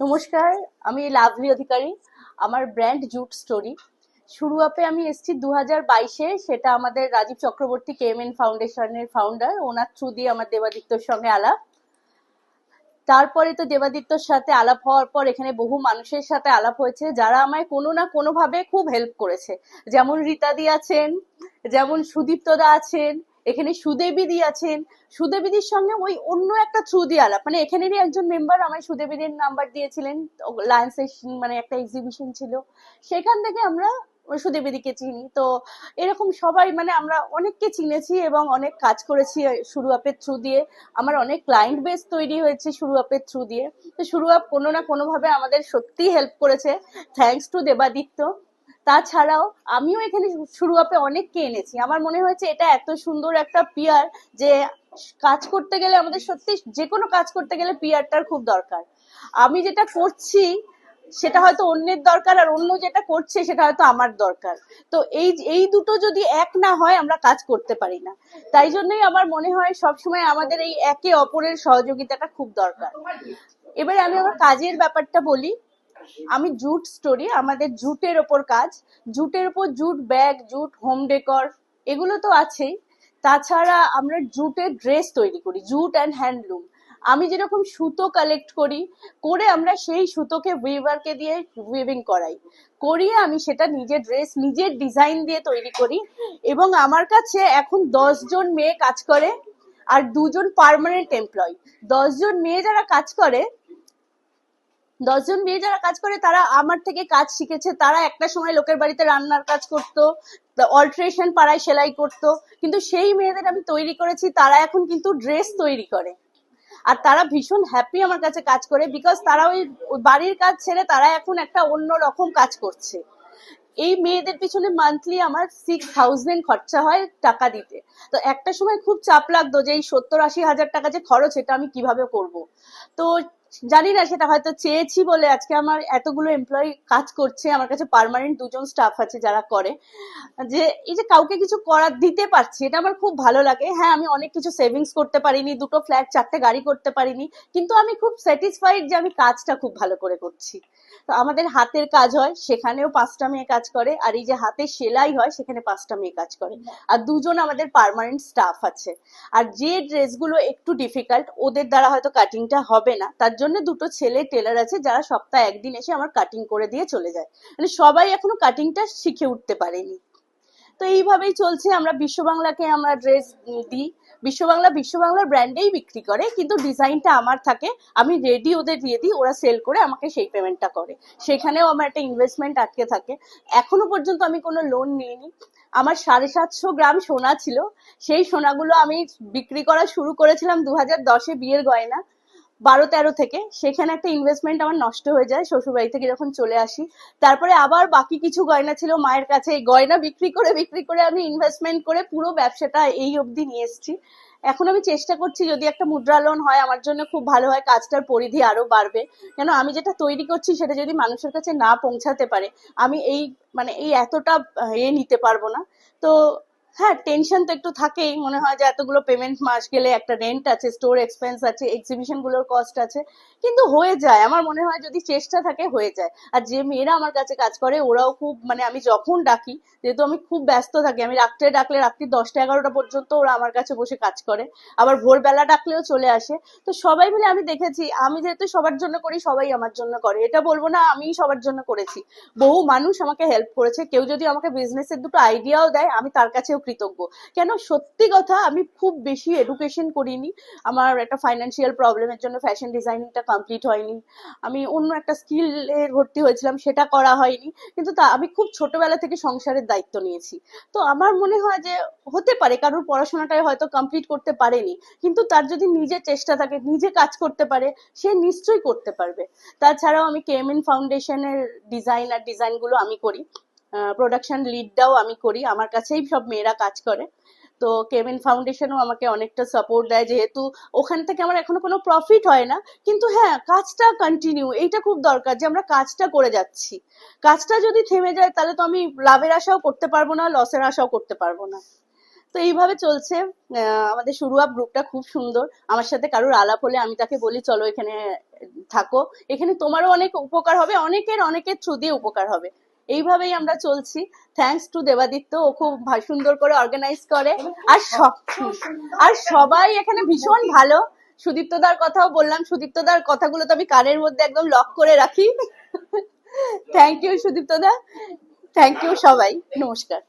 নমস্কার, আমি লাভলি অধিকারী। আমার ব্র্যান্ড জুট স্টোরি। শুরু আপে আমি এসেছি 2022-এ। সেটা আমাদের রাজীব চক্রবর্তী কেএমএন ফাউন্ডেশনের ফাউন্ডার, ওনার থ্রু দিয়ে আমার দেবাদিত্যর সঙ্গে আলাপ। তারপরে তো দেবাদিত্যর সাথে আলাপ হওয়ার পর এখানে বহু মানুষের সাথে আলাপ হয়েছে, যারা আমায় কোনো না কোনো ভাবে খুব হেল্প করেছে। যেমন রীতাদি আছেন, যেমন সুদীপ্তদা আছেন, এখানে সুদেবীদি আছেন। সুদেবীদির সঙ্গে ওই অন্য একটা থ্রু দিয়ে আলাপ, মানে এখানেরই একজন মেম্বার আমায় সুদেবীদির নাম্বার দিয়েছিলেন। লায়ন্স মানে একটা এক্সিবিশন ছিল, সেখান থেকে আমরা সুদেবীদিকে চিনি। তো এরকম সবাই, মানে আমরা অনেককে চিনেছি এবং অনেক কাজ করেছি শুরু আপের থ্রু দিয়ে। আমার অনেক ক্লায়েন্ট বেস তৈরি হয়েছে শুরু আপের থ্রু দিয়ে। তো শুরু আপ কোনো না কোনো ভাবে আমাদের সত্যি হেল্প করেছে, থ্যাঙ্কস টু দেবাদিত্য। তাছাড়াও আমিও এখানে শুরু আপে অনেককে এনেছি। আমার মনে হয়েছে এটা এত সুন্দর একটা পিয়ার, যে কাজ করতে গেলে আমাদের সত্যি যে কোনো কাজ করতে গেলে পিয়ারটার খুব দরকার। আমি যেটা করছি সেটা হয়তো অন্যের দরকার, আর অন্য যেটা করছে সেটা হয়তো আমার দরকার। তো এই এই দুটো যদি এক না হয় আমরা কাজ করতে পারি না। তাই জন্যই আমার মনে হয় সবসময় আমাদের এই একে অপরের সহযোগিতাটা খুব দরকার। এবারে আমি আমার কাজের ব্যাপারটা বলি। আমি জুট স্টোরি, আমাদের জুটের ওপর কাজ। জুটের ওপর jute bag, jute home decor, এগুলো তো আছেই। তাছাড়া আমরা জুটের ড্রেস তৈরি করি, জুট অ্যান্ড হ্যান্ডলুম। আমি যেরকম সুতো কালেক্ট করি, করে আমরা সেই সুতোকে উইভারকে দিয়ে উইভিং করাই, করিয়ে আমি সেটা নিজের ড্রেস নিজের ডিজাইন দিয়ে তৈরি করি। এবং আমার কাছে এখন 10 জন মেয়ে কাজ করে, আর 2 জন পার্মানেন্ট এমপ্লয়ি। 10 জন মেয়ে যারা কাজ করে, 10 জন মেয়ে যারা কাজ করে, তারা আমার থেকে কাজ শিখেছে। তারা একটা সময় লোকের বাড়িতে রান্নার কাজ করতো, অল্টারেশন পাড়ায় সেলাই করতো, কিন্তু সেই মেয়েদের আমি তৈরি করেছি, তারা এখন কিন্তু ড্রেস তৈরি করে। আর তারা ভীষণ হ্যাপি আমার কাছে কাজ করে, বিকজ তারা ওই বাড়ির কাজ ছেড়ে তারা এখন একটা অন্য রকম কাজ করছে। এই মেয়েদের পিছনে মান্থলি আমার 6,000 খরচা হয় টাকা দিতে। তো একটা সময় খুব চাপ লাগতো যে এই 70-80 হাজার টাকা যে খরচ, এটা আমি কিভাবে করব। তো জানি না, সেটা হয়তো চেয়েছি বলে আজকে আমার এতগুলো এমপ্লয়ি কাজ করছে। আমার কাছে পার্মানেন্ট 2 জন স্টাফ আছে যারা করে। যে এই যে কাউকে কিছু করার দিতে পারছি, এটা আমার খুব ভালো লাগে। হ্যাঁ, আমি অনেক কিছু সেভিংস করতে পারিনি, 2টো ফ্ল্যাট 4টে গাড়ি করতে পারিনি, কিন্তু আমি খুব স্যাটিসফাইড যে আমি কাজটা খুব ভালো করে করছি। তো আমাদের হাতের কাজ হয়, সেখানেও 5টা মেয়ে কাজ করে। আর এই যে হাতে সেলাই হয়, সেখানে 5টা মেয়ে কাজ করে। আর 2 জন আমাদের পার্মানেন্ট স্টাফ আছে। আর যে ড্রেসগুলো একটু ডিফিকাল্ট, ওদের দ্বারা হয়তো কাটিংটা হবে না, তার জন্য 2টো ছেলে টেলার আছে, যারা সপ্তাহে একদিন এসে আমার কাটিং করে দিয়ে চলে যায়। মানে সবাই এখনো কাটিংটা শিখে উঠতে পারেনি। তো এইভাবেই চলছে। আমরা বিশ্ববাংলাকে আমরা ড্রেস দিই। বিশ্ববাংলার ব্র্যান্ডেই বিক্রি করে, কিন্তু ডিজাইনটা আমার থাকে। আমি রেডি ওদের দিয়ে দিই, ওরা সেল করে আমাকে সেই পেমেন্টটা করে। সেখানেও আমার একটা ইনভেস্টমেন্ট আটকে থাকে। এখনো পর্যন্ত আমি কোনো লোন নিইনি। আমার 750 গ্রাম সোনা ছিল। সেই সোনাগুলো আমি বিক্রি করা শুরু করেছিলাম 2010-এ, বিয়ের গয়না, 12-13 থেকে। সেখানে একটা ইনভেস্টমেন্ট আমার নষ্ট হয়ে যায় শ্বশুরবাড়ি থেকে যখন চলে আসি। তারপরে আবার বাকি কিছু গয়না ছিল মায়ের কাছে, এই গয়না বিক্রি করে আমি ইনভেস্টমেন্ট করে পুরো ব্যবসাটা এই অবধি নিয়ে এসেছি। এখন আমি চেষ্টা করছি, যদি একটা মুদ্রা লোন হয় আমার জন্য খুব ভালো হয়, কাজটার পরিধি আরো বাড়বে। কেন, আমি যেটা তৈরি করছি সেটা যদি মানুষের কাছে না পৌঁছাতে পারে, আমি এই মানে এই এতটা নিতে পারবো না। তো হ্যাঁ, টেনশন তো একটু থাকেই। মনে হয় যে এতগুলো পেমেন্ট মাস গেলে, একটা রেন্ট আছে, স্টোর এক্সপেন্স আছে, এক্সিবিশন গুলোর কস্ট আছে, কিন্তু হয়ে যায়। আমার মনে হয় যদি চেষ্টা থাকে হয়ে যায়। আর যে মেয়েরা আমার কাছে কাজ করে, ওরাও খুব, মানে আমি যখন ডাকি, যেহেতু আমি খুব ব্যস্ত থাকি, আমি রাত্রে ডাকলে রাত্রি 10টা 11টা পর্যন্ত ওরা আমার কাছে বসে কাজ করে। আবার ভোরবেলা ডাকলেও চলে আসে। তো সবাই মিলে, আমি দেখেছি, আমি যেহেতু সবার জন্য করি, সবাই আমার জন্য করে। এটা বলবো না আমি সবার জন্য করেছি। বহু মানুষ আমাকে হেল্প করেছে। কেউ যদি আমাকে বিজনেসের 2টো আইডিয়াও দেয়, আমি তার কাছেও কৃতজ্ঞ। কেন, সত্যি কথা, আমি খুব বেশি এডুকেশন করিনি। আমার একটা ফাইন্যান্সিয়াল প্রবলেমের জন্য ফ্যাশন ডিজাইনিংটা কমপ্লিট হয়নি। আমি অন্য একটা স্কিলে ভর্তি হয়েছিলাম, সেটা করা হয়নি। কিন্তু তা আমি খুব ছোটবেলা থেকে সংসারের দায়িত্ব নিয়েছি। তো আমার মনে হয় যে হতে পারে কারোর পড়াশোনাটাই হয়তো কমপ্লিট করতে পারেনি, কিন্তু তার যদি নিজের চেষ্টা থাকে, নিজে কাজ করতে পারে, সে নিশ্চয়ই করতে পারবে। তাছাড়াও আমি কেএমএন ফাউন্ডেশনের ডিজাইনগুলো আমি করি। প্রোডাকশন লিডটাও আমি করি, আমার কাছেই সব মেয়েরা কাজ করে। তো কেএমএন ফাউন্ডেশনও আমাকে অনেকটা সাপোর্ট দেয়, যেহেতু ওখান থেকে আমার এখনো কোনো প্রফিট হয় না। কিন্তু হ্যাঁ, কাজটা কন্টিনিউ, এইটা খুব দরকার যে আমরা কাজটা করে যাচ্ছি। কাজটা যদি থেমে যায়, তাহলে তো আমি লাভের আশাও করতে পারবো না, লসের আশাও করতে পারবো না। তো এইভাবে চলছে। আমাদের শুরু আপ গ্রুপটা খুব সুন্দর। আমার সাথে কারোর আলাপ হলে আমি তাকে বলি চলো এখানে থাকো, এখানে তোমারও অনেক উপকার হবে, অনেকের থ্রু দিয়ে উপকার হবে। এইভাবেই আমরা চলছি। থ্যাঙ্কস টু দেবাদিত্য, ও খুব সুন্দর করে অর্গানাইজ করে। আর আর সবাই এখানে ভীষণ ভালো। সুদীপ্তদার কথাও বললাম, সুদীপ্তদার কথাগুলো তো আমি কানের মধ্যে একদম লক করে রাখি। থ্যাংক ইউ সুদীপ্তদা, থ্যাংক ইউ সবাই, নমস্কার।